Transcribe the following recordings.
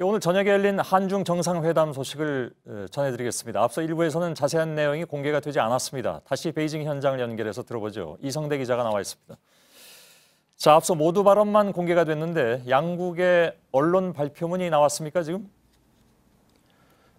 오늘 저녁에 열린 한중 정상회담 소식을 전해드리겠습니다. 앞서 일부에서는 자세한 내용이 공개가 되지 않았습니다. 다시 베이징 현장을 연결해서 들어보죠. 이성대 기자가 나와 있습니다. 자, 앞서 모두 발언만 공개가 됐는데 양국의 언론 발표문이 나왔습니까, 지금?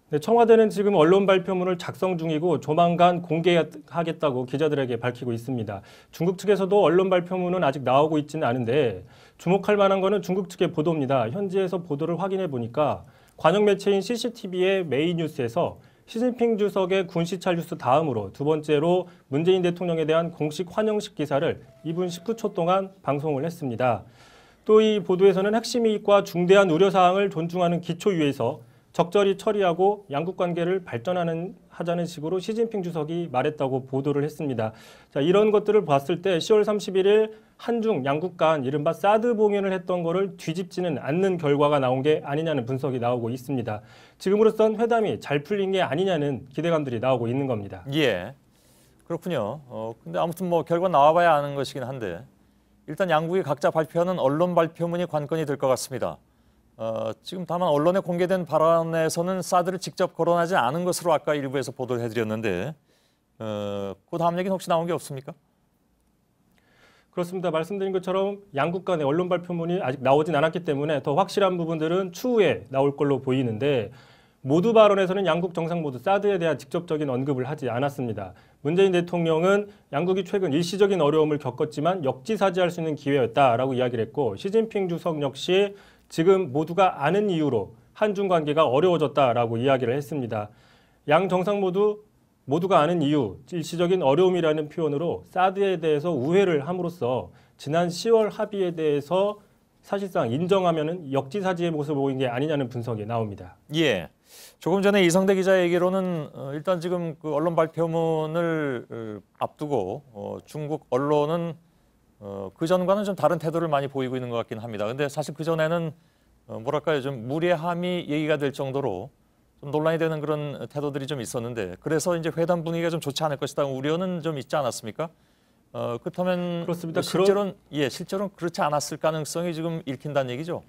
네, 청와대는 지금 언론 발표문을 작성 중이고 조만간 공개하겠다고 기자들에게 밝히고 있습니다. 중국 측에서도 언론 발표문은 아직 나오고 있지는 않은데 주목할 만한 거는 중국 측의 보도입니다. 현지에서 보도를 확인해 보니까 관영 매체인 CCTV의 메인 뉴스에서 시진핑 주석의 군시찰 뉴스 다음으로 두 번째로 문재인 대통령에 대한 공식 환영식 기사를 2분 19초 동안 방송을 했습니다. 또 이 보도에서는 핵심 이익과 중대한 우려사항을 존중하는 기초유예에서 적절히 처리하고 양국 관계를 하자는 식으로 시진핑 주석이 말했다고 보도를 했습니다. 자, 이런 것들을 봤을 때 10월 31일 한중 양국 간 이른바 사드 봉연을 했던 거를 뒤집지는 않는 결과가 나온 게 아니냐는 분석이 나오고 있습니다. 지금으로선 회담이 잘 풀린 게 아니냐는 기대감들이 나오고 있는 겁니다. 예, 그렇군요. 근데 아무튼 뭐 결과 나와봐야 아는 것이긴 한데 일단 양국이 각자 발표하는 언론 발표문이 관건이 될 것 같습니다. 지금 다만 언론에 공개된 발언에서는 사드를 직접 거론하지 않은 것으로 아까 일부에서 보도를 해드렸는데 그 다음 얘기는 혹시 나온 게 없습니까? 그렇습니다. 말씀드린 것처럼 양국 간의 언론 발표문이 아직 나오진 않았기 때문에 더 확실한 부분들은 추후에 나올 걸로 보이는데 모두 발언에서는 양국 정상 모두 사드에 대한 직접적인 언급을 하지 않았습니다. 문재인 대통령은 양국이 최근 일시적인 어려움을 겪었지만 역지사지할 수 있는 기회였다라고 이야기를 했고 시진핑 주석 역시 지금 모두가 아는 이유로 한중 관계가 어려워졌다라고 이야기를 했습니다. 양 정상 모두가 아는 이유, 일시적인 어려움이라는 표현으로 사드에 대해서 우회를 함으로써 지난 10월 합의에 대해서 사실상 인정하면은 역지사지의 모습을 보인 게 아니냐는 분석이 나옵니다. 예. 조금 전에 이성대 기자 얘기로는 일단 지금 그 언론 발표문을 앞두고 중국 언론은 그 전과는 좀 다른 태도를 많이 보이고 있는 것 같긴 합니다. 근데 사실 그 전에는 뭐랄까요, 좀 무례함이 얘기가 될 정도로 좀 논란이 되는 그런 태도들이 좀 있었는데 그래서 이제 회담 분위기가 좀 좋지 않을 것이다 우려는 좀 있지 않았습니까? 그렇다면 그렇습니다. 실제로는 그렇지 않았을 가능성이 지금 읽힌다는 얘기죠.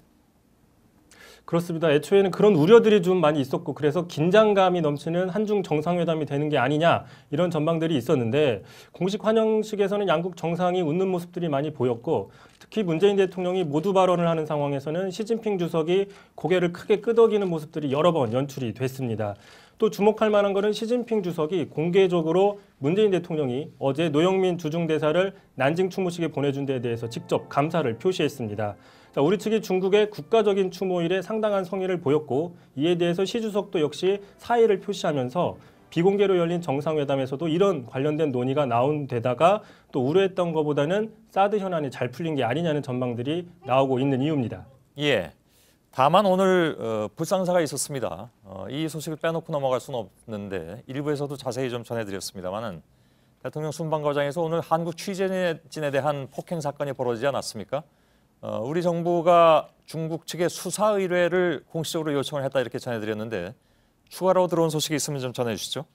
그렇습니다. 애초에는 그런 우려들이 좀 많이 있었고 그래서 긴장감이 넘치는 한중 정상회담이 되는 게 아니냐 이런 전망들이 있었는데 공식 환영식에서는 양국 정상이 웃는 모습들이 많이 보였고 특히 문재인 대통령이 모두 발언을 하는 상황에서는 시진핑 주석이 고개를 크게 끄덕이는 모습들이 여러 번 연출이 됐습니다. 또 주목할 만한 것은 시진핑 주석이 공개적으로 문재인 대통령이 어제 노영민 주중대사를 난징 추모식에 보내준 데에 대해서 직접 감사를 표시했습니다. 자, 우리 측이 중국의 국가적인 추모일에 상당한 성의를 보였고 이에 대해서 시 주석도 역시 사의를 표시하면서 비공개로 열린 정상회담에서도 이런 관련된 논의가 나온 데다가 또 우려했던 것보다는 사드 현안이 잘 풀린 게 아니냐는 전망들이 나오고 있는 이유입니다. 예. 다만 오늘 불상사가 있었습니다. 이 소식을 빼놓고 넘어갈 수는 없는데 일부에서도 자세히 좀 전해드렸습니다만은 대통령 순방과정에서 오늘 한국 취재진에 대한 폭행 사건이 벌어지지 않았습니까? 우리 정부가 중국 측에 수사 의뢰를 공식적으로 요청을 했다 이렇게 전해드렸는데 추가로 들어온 소식이 있으면 좀 전해주시죠.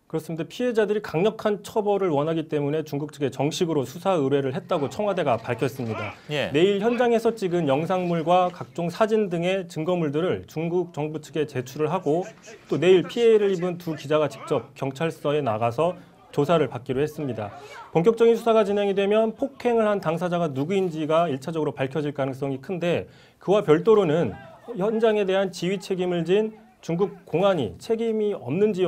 그렇습니다. 피해자들이 강력한 처벌을 원하기 때문에 중국 측에 정식으로 수사 의뢰를 했다고 청와대가 밝혔습니다. 예. 내일 현장에서 찍은 영상물과 각종 사진 등의 증거물들을 중국 정부 측에 제출을 하고 또 내일 피해를 입은 두 기자가 직접 경찰서에 나가서 조사를 받기로 했습니다. 본격적인 수사가 진행이 되면 폭행을 한 당사자가 누구인지가 1차적으로 밝혀질 가능성이 큰데 그와 별도로는 현장에 대한 지휘 책임을 진 중국 공안이 책임이 없는지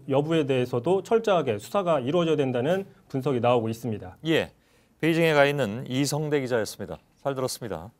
여부에 대해서도 철저하게 수사가 이루어져야 된다는 분석이 나오고 있습니다. 예, 베이징에 가 있는 이성대 기자였습니다. 잘 들었습니다.